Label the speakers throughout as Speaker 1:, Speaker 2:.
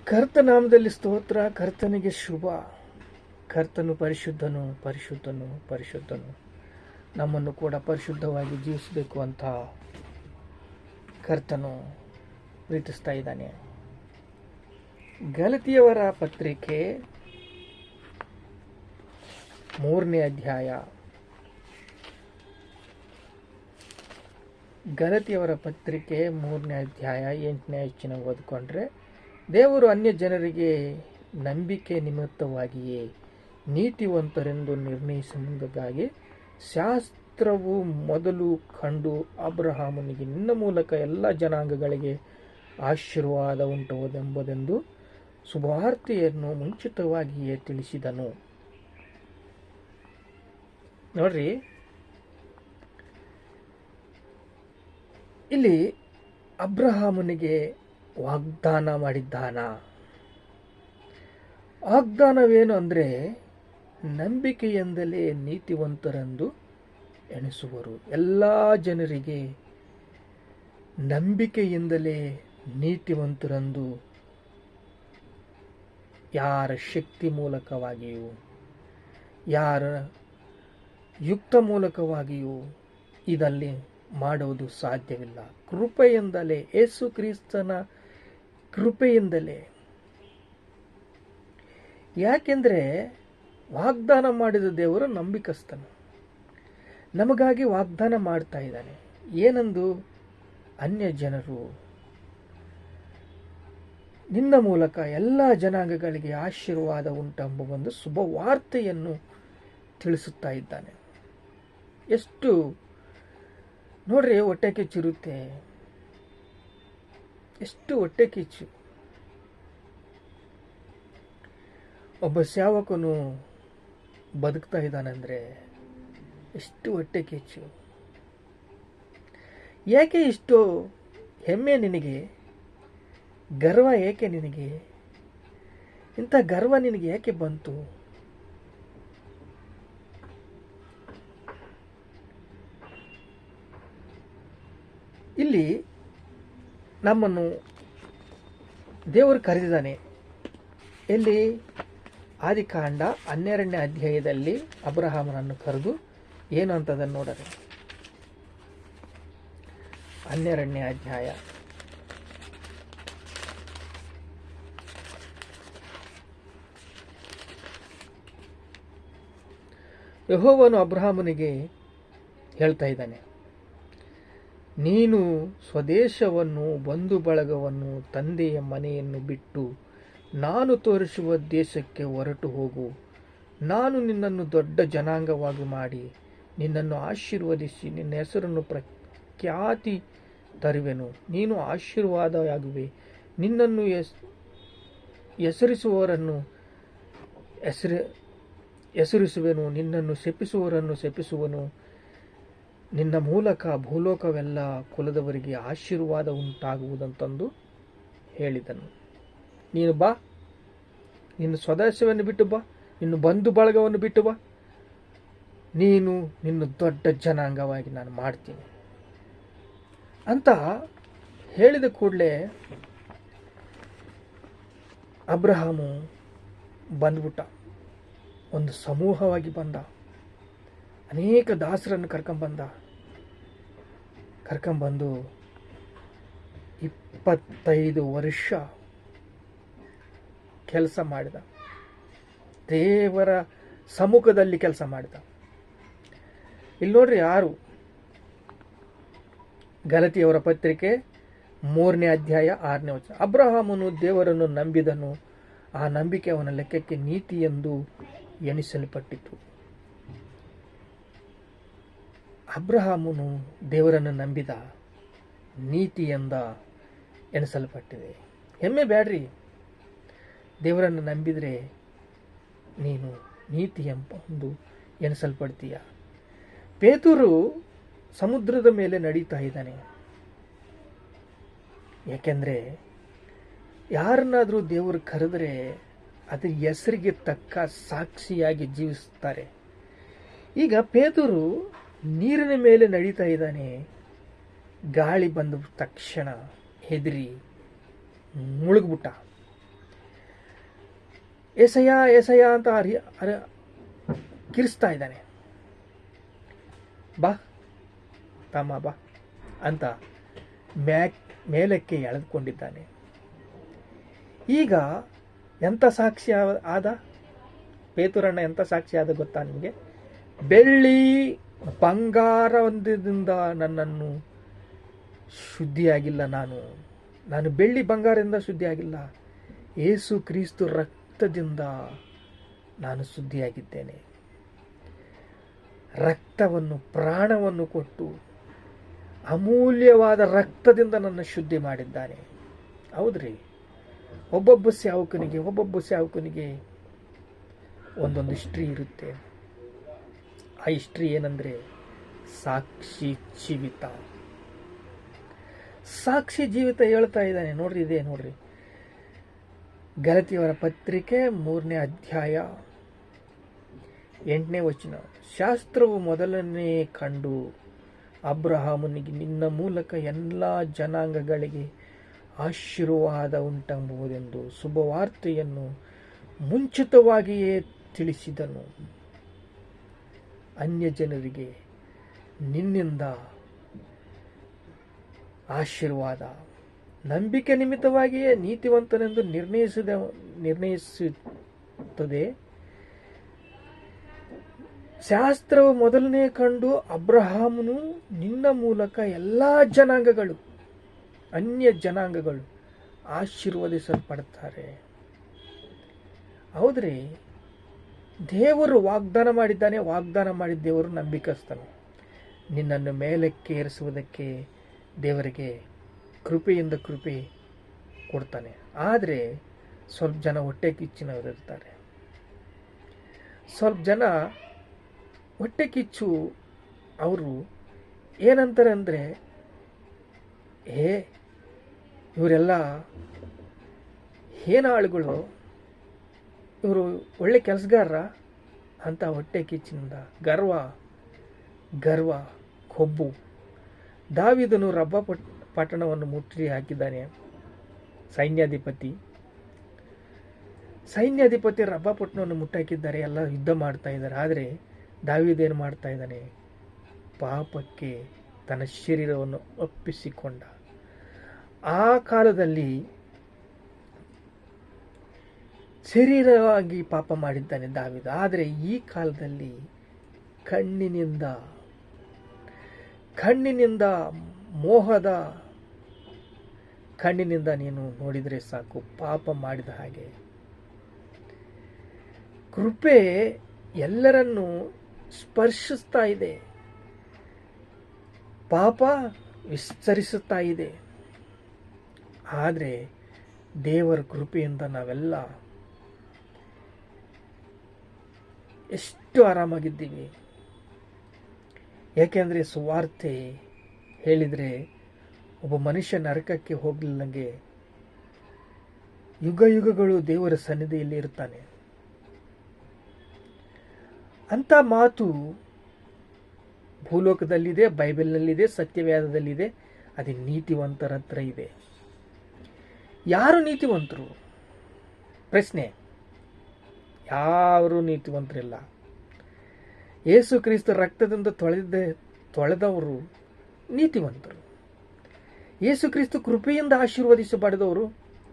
Speaker 1: ಕರ್ತನಾಮದಲ್ಲಿ ಸ್ತೋತ್ರ. ಕರ್ತನಿಗೆ ಶುಭ. ಕರ್ತನು ಪರಿಶುದ್ಧನು, ಪರಿಶುದ್ಧನು, ಪರಿಶುದ್ಧನು. ನಮ್ಮನ್ನು ಕೂಡ ಪರಿಶುದ್ಧವಾಗಿ ಜೀವಿಸಬೇಕು ಅಂತ ಕರ್ತನು ಪ್ರೀತಿಸ್ತಾ ಇದ್ದಾನೆ. ಗಲಾತ್ಯರ ಪತ್ರಿಕೆ 3ನೇ ಅಧ್ಯಾಯ. ಗಲಾತ್ಯರ ಪತ್ರಿಕೆ 3ನೇ ಅಧ್ಯಾಯ 8ನೇ ವಚನ ಓದಿಕೊಂಡ್ರೆ, ದೇವರು ಅನ್ಯ ಜನರಿಗೆ ನಂಬಿಕೆ ನಿಮಿತ್ತವಾಗಿಯೇ ನೀತಿವಂತರೆಂದು ನಿರ್ಣಯಿಸುವುದಕ್ಕಾಗಿ ಶಾಸ್ತ್ರವು ಮೊದಲು ಕಂಡು ಅಬ್ರಹಾಮನಿಗೆ ನಿನ್ನ ಮೂಲಕ ಎಲ್ಲ ಜನಾಂಗಗಳಿಗೆ ಆಶೀರ್ವಾದ ಉಂಟುವುದೆಂಬುದೆಂದು ಸುವಾರ್ತೆಯನ್ನು ಮುಂಚಿತವಾಗಿಯೇ ತಿಳಿಸಿದನು. ನೋಡ್ರಿ, ಇಲ್ಲಿ ಅಬ್ರಹಾಮನಿಗೆ ವಾಗ್ದಾನ ಮಾಡಿದ್ದಾನ. ವಾಗ್ದಾನವೇನು ಅಂದರೆ, ನಂಬಿಕೆಯಿಂದಲೇ ನೀತಿವಂತರೆಂದು ಎಣಿಸುವರು. ಎಲ್ಲ ಜನರಿಗೆ ನಂಬಿಕೆಯಿಂದಲೇ ನೀತಿವಂತರೆಂದು, ಯಾರ ಶಕ್ತಿ ಮೂಲಕವಾಗಿಯೂ ಯಾರ ಯುಕ್ತ ಮೂಲಕವಾಗಿಯೂ ಇದರಲ್ಲಿ ಮಾಡುವುದು ಸಾಧ್ಯವಿಲ್ಲ. ಕೃಪೆಯಿಂದಲೇ, ಯೇಸು ಕ್ರಿಸ್ತನ ಕೃಪೆಯಿಂದಲೇ. ಯಾಕೆಂದರೆ ವಾಗ್ದಾನ ಮಾಡಿದ ದೇವರು ನಂಬಿಕಸ್ತನು. ನಮಗಾಗಿ ವಾಗ್ದಾನ ಮಾಡ್ತಾ ಇದ್ದಾನೆ. ಏನಂದು? ಅನ್ಯ ಜನರು ನಿನ್ನ ಮೂಲಕ ಎಲ್ಲ ಜನಾಂಗಗಳಿಗೆ ಆಶೀರ್ವಾದ ಉಂಟೆಂಬ ಒಂದು ಶುಭವಾರ್ತೆಯನ್ನು ತಿಳಿಸುತ್ತಾ ಇದ್ದಾನೆ. ಎಷ್ಟು ನೋಡ್ರಿ, ಹೊಟ್ಟೆ ಕಿಚ್ಚಿರುತ್ತೆ. ಎಷ್ಟು ಹೊಟ್ಟೆ ಕಿಚ್ಚು. ಒಬ್ಬ ಸೇವಕನು ಬದುಕ್ತಾ ಇದ್ದಾನಂದ್ರೆ ಎಷ್ಟು ಹೊಟ್ಟೆ ಕಿಚ್ಚು. ಯಾಕೆ ಇಷ್ಟು ಹೆಮ್ಮೆ ನಿನಗೆ? ಗರ್ವ ಏಕೆ ನಿನಗೆ? ಇಂಥ ಗರ್ವ ನಿನಗೆ ಯಾಕೆ ಬಂತು? ಇಲ್ಲಿ ನಮ್ಮನ್ನು ದೇವರು ಕರೆದಿದ್ದಾನೆ. ಎಲ್ಲಿ? ಆದಿಕಾಂಡ 12ನೇ ಅಧ್ಯಾಯದಲ್ಲಿ ಅಬ್ರಹಾಮನನ್ನು ಕರೆದು ಏನು ಅಂತದನ್ನು ನೋಡೋಣ. 12ನೇ ಅಧ್ಯಾಯ. ಯೆಹೋವನು ಅಬ್ರಹಾಮನಿಗೆ ಹೇಳ್ತಾ ಇದ್ದಾನೆ, ನೀನು ಸ್ವದೇಶವನ್ನು, ಬಂಧು ಬಳಗವನ್ನು, ತಂದೆಯ ಮನೆಯನ್ನು ಬಿಟ್ಟು ನಾನು ತೋರಿಸುವ ದೇಶಕ್ಕೆ ಹೊರಟು ಹೋಗು. ನಾನು ನಿನ್ನನ್ನು ದೊಡ್ಡ ಜನಾಂಗವಾಗಿ ಮಾಡಿ ನಿನ್ನನ್ನು ಆಶೀರ್ವದಿಸಿ ನಿನ್ನ ಹೆಸರನ್ನು ಪ್ರಖ್ಯಾತಿ ತರುವೆನು. ನೀನು ಆಶೀರ್ವಾದವಾಗುವೆ. ನಿನ್ನನ್ನು ಹೆಸರಿಸುವವರನ್ನು ಹೆಸರಿಸುವೆನು, ನಿನ್ನನ್ನು ಶಪಿಸುವವರನ್ನು ಶಪಿಸುವನು. ನಿನ್ನ ಮೂಲಕ ಭೂಲೋಕವೆಲ್ಲ ಕುಲದವರಿಗೆ ಆಶೀರ್ವಾದ ಉಂಟಾಗುವುದಂತಂದು ಹೇಳಿದನು. ನೀನು ಬಾ, ನಿನ್ನ ಸ್ವದೇಶವನ್ನು ಬಿಟ್ಟು ಬಾ, ನಿನ್ನ ಬಂಧು ಬಳಗವನ್ನು ಬಿಟ್ಟು ಬಾ. ನೀನು ನಿನ್ನ ದೊಡ್ಡ ಜನಾಂಗವಾಗಿ ನಾನು ಮಾಡ್ತೀನಿ ಅಂತ ಹೇಳಿದ ಕೂಡಲೇ ಅಬ್ರಹಾಮು ಬಂದ್ಬಿಟ್ಟ. ಒಂದು ಸಮೂಹವಾಗಿ ಬಂದ. ಅನೇಕ ದಾಸರನ್ನು ಕರ್ಕೊಂಬಂದು 25 ವರ್ಷ ಕೆಲಸ ಮಾಡಿದ. ದೇವರ ಸಮ್ಮುಖದಲ್ಲಿ ಕೆಲಸ ಮಾಡಿದ. ಇಲ್ಲಿ ನೋಡ್ರಿ, ಯಾರು? ಗಲಾತ್ಯರ ಪತ್ರಿಕೆ 3ನೇ ಅಧ್ಯಾಯ 6ನೇ ವಚನ. ಅಬ್ರಹಾಮನು ದೇವರನ್ನು ನಂಬಿದನು, ಆ ನಂಬಿಕೆ ಅವನ ಲೆಕ್ಕಕ್ಕೆ ನೀತಿ ಎಂದು ಎಣಿಸಲ್ಪಟ್ಟಿತು. ಅಬ್ರಹಾಮನು ದೇವರನ್ನು ನಂಬಿದ, ನೀತಿಯಿಂದ ಎಣಿಸಲ್ಪಟ್ಟಿದೆ. ಹೆಮ್ಮೆ ಬ್ಯಾಡ್ರಿ. ದೇವರನ್ನು ನಂಬಿದರೆ ನೀನು ನೀತಿ ಎಂಬ ಎಣಿಸಲ್ಪಡ್ತೀಯ. ಪೇತರು ಸಮುದ್ರದ ಮೇಲೆ ನಡೀತಾ ಇದ್ದಾನೆ. ಯಾಕೆಂದರೆ ಯಾರನ್ನಾದರೂ ದೇವರು ಕರೆದರೆ ಅದರ ಹೆಸರಿಗೆ ತಕ್ಕ ಸಾಕ್ಷಿಯಾಗಿ ಜೀವಿಸ್ತಾರೆ. ಈಗ ಪೇತರು ನೀರಿನ ಮೇಲೆ ನಡೀತಾ ಇದ್ದಾನೆ. ಗಾಳಿ ಬಂದ ತಕ್ಷಣ ಹೆದರಿ ಮುಳುಗ್ಬಿಟ್ಟ. ಏಸಯ್ಯ ಏಸಯ್ಯ ಅಂತ ಕಿರಿಸ್ತಾ ಇದ್ದಾನೆ. ಬಾ ತಮ್ಮ ಬಾ ಅಂತ ಮೇಲಕ್ಕೆ ಎಳೆದುಕೊಂಡಿದ್ದಾನೆ. ಈಗ ಎಂಥ ಸಾಕ್ಷಿ ಆದ ಪೇತುರಣ್ಣ, ಎಂಥ ಸಾಕ್ಷಿ ಆದ ಗೊತ್ತಾ ನಿಮಗೆ? ಬೆಳ್ಳಿ ಬಂಗಾರದಿಂದ ನನ್ನನ್ನು ಶುದ್ಧಿಯಾಗಿಲ್ಲ, ನಾನು ಬೆಳ್ಳಿ ಬಂಗಾರದಿಂದ ಶುದ್ಧಿಯಾಗಿಲ್ಲ, ಯೇಸು ಕ್ರಿಸ್ತು ರಕ್ತದಿಂದ ನಾನು ಶುದ್ಧಿಯಾಗಿದ್ದೇನೆ. ರಕ್ತವನ್ನು, ಪ್ರಾಣವನ್ನು ಕೊಟ್ಟು ಅಮೂಲ್ಯವಾದ ರಕ್ತದಿಂದ ನನ್ನ ಶುದ್ಧಿ ಮಾಡಿದ್ದಾನೆ. ಹೌದ್ರಿ, ಒಬ್ಬೊಬ್ಬ ಸೇವಕನಿಗೆ ಒಂದೊಂದು ಹಿಸ್ಟ್ರಿ ಇರುತ್ತೆ. ಆ ಹಿಸ್ಟ್ರಿ ಏನಂದ್ರೆ ಸಾಕ್ಷಿ ಜೀವಿತ. ಸಾಕ್ಷಿ ಜೀವಿತ ಹೇಳ್ತಾ ಇದ್ದಾನೆ. ನೋಡ್ರಿ, ಇದೆ ನೋಡ್ರಿ, ಗಲಾತ್ಯರ ಪತ್ರಿಕೆ 3ನೇ ಅಧ್ಯಾಯ 8ನೇ ವಚನ. ಶಾಸ್ತ್ರವು ಮೊದಲನೇ ಕಂಡು ಅಬ್ರಹಾಮನಿಗೆ ನಿನ್ನ ಮೂಲಕ ಎಲ್ಲ ಜನಾಂಗಗಳಿಗೆ ಆಶೀರ್ವಾದ ಉಂಟಾಗುವುದೆಂದು ಶುಭವಾರ್ತೆಯನ್ನು ಮುಂಚಿತವಾಗಿಯೇ ತಿಳಿಸಿದನು. ಅನ್ಯ ಜನರಿಗೆ ನಿನ್ನಿಂದ ಆಶೀರ್ವಾದ, ನಂಬಿಕೆ ನಿಮಿತ್ತವಾಗಿಯೇ ನೀತಿವಂತನೆಂದು ನಿರ್ಣಯಿಸುತ್ತದೆ. ಶಾಸ್ತ್ರವು ಮೊದಲನೇ ಕಂಡು ಅಬ್ರಹಾಮನು ನಿನ್ನ ಮೂಲಕ ಎಲ್ಲ ಜನಾಂಗಗಳು, ಅನ್ಯ ಜನಾಂಗಗಳು ಆಶೀರ್ವದಿಸಲ್ಪಡ್ತಾರೆ. ಹೌದ್ರಿ, ದೇವರು ವಾಗ್ದಾನ ಮಾಡಿದ್ದಾನೆ. ವಾಗ್ದಾನ ಮಾಡಿದ ದೇವರು ನಂಬಿಕಸ್ತನು. ನಿನ್ನನ್ನು ಮೇಲಕ್ಕೆ ಏರಿಸುವುದಕ್ಕೆ ದೇವರಿಗೆ ಕೃಪೆಯಿಂದ ಕೃಪೆ ಕೊಡ್ತಾನೆ. ಆದರೆ ಸ್ವಲ್ಪ ಜನ ಹೊಟ್ಟೆ ಕಿಚ್ಚಿನವರಿರ್ತಾರೆ. ಸ್ವಲ್ಪ ಜನ ಹೊಟ್ಟೆ ಕಿಚ್ಚು ಅವರು ಏನಂತಾರೆ ಅಂದರೆ, ಇವರೆಲ್ಲ ಏನಾಳುಗಳು, ಇವರು ಒಳ್ಳೆ ಕೆಲಸಗಾರರ ಅಂತ ಹೊಟ್ಟೆ ಕಿಚ್ಚಿನಿಂದ ಗರ್ವ ಕೊಬ್ಬು. ದಾವೀದನು ರಬ್ಬ ಪಟ್ಟಣವನ್ನು ಮುಟ್ಟಿ ಹಾಕಿದ್ದಾನೆ. ಸೈನ್ಯಾಧಿಪತಿ ರಬ್ಬ ಪಟ್ಟಣವನ್ನು ಮುಟ್ಟಾಕಿದ್ದಾರೆ. ಎಲ್ಲ ಯುದ್ಧ ಮಾಡ್ತಾ ಇದ್ದಾರೆ. ಆದರೆ ದಾವೀದ ಏನು ಮಾಡ್ತಾ ಇದ್ದಾನೆ? ಪಾಪಕ್ಕೆ ತನ್ನ ಶರೀರವನ್ನು ಒಪ್ಪಿಸಿಕೊಂಡ. ಆ ಕಾಲದಲ್ಲಿ ಶರೀರವಾಗಿ ಪಾಪ ಮಾಡಿದ್ದಾನೆ ದಾವೀದ. ಆದರೆ ಈ ಕಾಲದಲ್ಲಿ ಕಣ್ಣಿನಿಂದ ಮೋಹದ ಕಣ್ಣಿನಿಂದ ನೀನು ನೋಡಿದರೆ ಸಾಕು, ಪಾಪ ಮಾಡಿದ ಹಾಗೆ. ಕೃಪೆ ಎಲ್ಲರನ್ನೂ ಸ್ಪರ್ಶಿಸ್ತಾ ಇದೆ, ಪಾಪ ವಿಸ್ತರಿಸುತ್ತಾ ಇದೆ. ಆದರೆ ದೇವರ ಕೃಪೆಯಿಂದ ನಾವೆಲ್ಲ ಎಷ್ಟು ಆರಾಮಾಗಿದ್ದೀವಿ. ಯಾಕೆಂದರೆ ಸುವಾರ್ತೆ ಹೇಳಿದರೆ ಒಬ್ಬ ಮನುಷ್ಯ ನರಕಕ್ಕೆ ಹೋಗಲಿಲ್ಲಂಗೆ ಯುಗಗಳು ದೇವರ ಸನ್ನಿಧಿಯಲ್ಲಿ ಇರ್ತಾನೆ. ಅಂತ ಮಾತು ಭೂಲೋಕದಲ್ಲಿದೆ, ಬೈಬಲ್ನಲ್ಲಿದೆ, ಸತ್ಯವೇದದಲ್ಲಿದೆ. ಅದು ನೀತಿವಂತರ ಹತ್ರ ಇದೆ. ಯಾರು ನೀತಿವಂತರು? ಪ್ರಶ್ನೆ. ಯಾರು ನೀತಿವಂತರಿಲ್ಲ. ಯೇಸು ಕ್ರಿಸ್ತ ರಕ್ತದಿಂದ ತೊಳೆದವರು ನೀತಿವಂತರು. ಯೇಸು ಕ್ರಿಸ್ತ ಕೃಪೆಯಿಂದ ಆಶೀರ್ವದಿಸಬಾರದವರು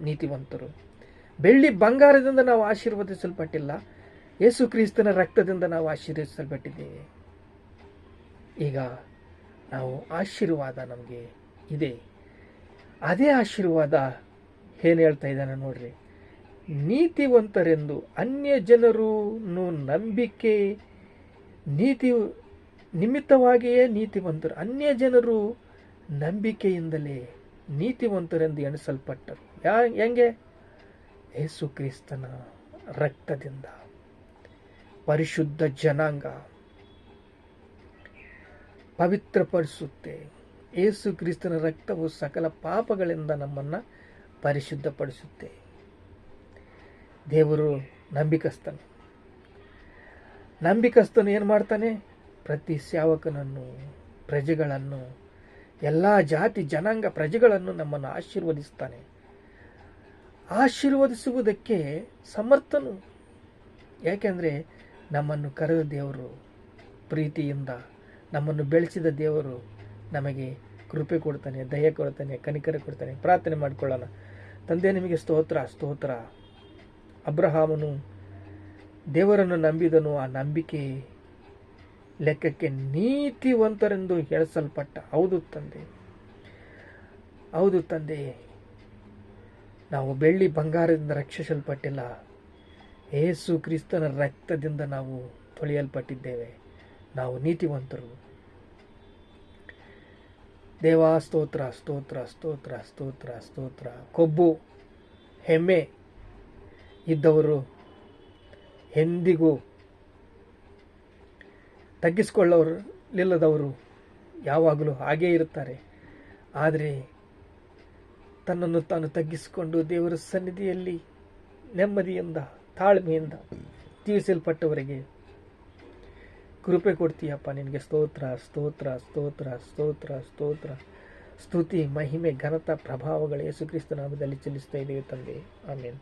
Speaker 1: ನೀತಿವಂತರು. ಬೆಳ್ಳಿ ಬಂಗಾರದಿಂದ ನಾವು ಆಶೀರ್ವದಿಸಲ್ಪಟ್ಟಿಲ್ಲ, ಯೇಸು ಕ್ರಿಸ್ತನ ರಕ್ತದಿಂದ ನಾವು ಆಶೀರ್ವದಿಸಲ್ಪಟ್ಟಿದ್ದೇವೆ. ಈಗ ನಾವು ಆಶೀರ್ವಾದ ನಮಗೆ ಇದೆ. ಅದೇ ಆಶೀರ್ವಾದ ಏನು ಹೇಳ್ತಾ ಇದ್ದಾನೆ ನೋಡ್ರಿ. ನೀತಿವಂತರೆಂದು ಅನ್ಯ ಜನರನ್ನು ನಂಬಿಕೆ ನೀತಿ ನಿಮಿತ್ತವಾಗಿಯೇ ನೀತಿವಂತರು, ಅನ್ಯ ಜನರು ನಂಬಿಕೆಯಿಂದಲೇ ನೀತಿವಂತರೆಂದು ಎಣಿಸಲ್ಪಟ್ಟರು. ಹೆಂಗೆ? ಯೇಸು ಕ್ರಿಸ್ತನ ರಕ್ತದಿಂದ. ಪರಿಶುದ್ಧ ಜನಾಂಗ ಪವಿತ್ರಪಡಿಸುತ್ತೆ. ಯೇಸು ಕ್ರಿಸ್ತನ ರಕ್ತವು ಸಕಲ ಪಾಪಗಳಿಂದ ನಮ್ಮನ್ನು ಪರಿಶುದ್ಧಪಡಿಸುತ್ತೆ. ದೇವರು ನಂಬಿಕಸ್ತನು ಏನು ಮಾಡ್ತಾನೆ? ಪ್ರತಿ ಸೇವಕನನ್ನು, ಪ್ರಜೆಗಳನ್ನು, ಎಲ್ಲ ಜಾತಿ ಜನಾಂಗ ಪ್ರಜೆಗಳನ್ನು ನಮ್ಮನ್ನು ಆಶೀರ್ವದಿಸ್ತಾನೆ. ಆಶೀರ್ವದಿಸುವುದಕ್ಕೆ ಸಮರ್ಥನು. ಯಾಕೆಂದರೆ ನಮ್ಮನ್ನು ಕರೆದ ದೇವರು ಪ್ರೀತಿಯಿಂದ, ನಮ್ಮನ್ನು ಬೆಳೆಸಿದ ದೇವರು ನಮಗೆ ಕೃಪೆ ಕೊಡ್ತಾನೆ, ದಯ ಕೊಡ್ತಾನೆ, ಕನಿಕರ ಕೊಡ್ತಾನೆ. ಪ್ರಾರ್ಥನೆ ಮಾಡಿಕೊಳ್ಳೋಣ. ತಂದೆ, ನಿಮಗೆ ಸ್ತೋತ್ರ ಸ್ತೋತ್ರ. ಅಬ್ರಹಾಮನು ದೇವರನ್ನು ನಂಬಿದನು, ಆ ನಂಬಿಕೆ ಲೆಕ್ಕಕ್ಕೆ ನೀತಿವಂತರೆಂದು ಹೇಳಲ್ಪಟ್ಟ. ಹೌದು ತಂದೆ, ಹೌದು ತಂದೆ, ನಾವು ಬೆಳ್ಳಿ ಬಂಗಾರದಿಂದ ರಕ್ಷಿಸಲ್ಪಟ್ಟಿಲ್ಲ, ಯೇಸು ಕ್ರಿಸ್ತನ ರಕ್ತದಿಂದ ನಾವು ತೊಳೆಯಲ್ಪಟ್ಟಿದ್ದೇವೆ. ನಾವು ನೀತಿವಂತರು. ದೇವಾ ಸ್ತೋತ್ರ ಸ್ತೋತ್ರ ಸ್ತೋತ್ರ ಸ್ತೋತ್ರ ಸ್ತೋತ್ರ. ಕೊಬ್ಬು ಹೆಮ್ಮೆ ಇದ್ದವರು ಎಂದಿಗೂ ತಗ್ಗಿಸಿಕೊಳ್ಳಲಿಲ್ಲದವರು ಯಾವಾಗಲೂ ಹಾಗೇ ಇರುತ್ತಾರೆ. ಆದರೆ ತನ್ನನ್ನು ತಾನು ತಗ್ಗಿಸಿಕೊಂಡು ದೇವರ ಸನ್ನಿಧಿಯಲ್ಲಿ ನೆಮ್ಮದಿಯಿಂದ ತಾಳ್ಮೆಯಿಂದ ಜೀವಿಸಲ್ಪಟ್ಟವರಿಗೆ ಕೃಪೆ ಕೊಡ್ತೀಯಪ್ಪ. ನಿನಗೆ ಸ್ತೋತ್ರ ಸ್ತೋತ್ರ ಸ್ತೋತ್ರ ಸ್ತೋತ್ರ ಸ್ತೋತ್ರ. ಸ್ತುತಿ, ಮಹಿಮೆ, ಘನತ, ಪ್ರಭಾವಗಳು ಯೇಸು ಕ್ರಿಸ್ತ ನಾಮದಲ್ಲಿ ಚೆಲ್ಲಿಸ್ತಾ ಇದ್ದೇವೆ ತಂದೆ. ಆಮೇನ್.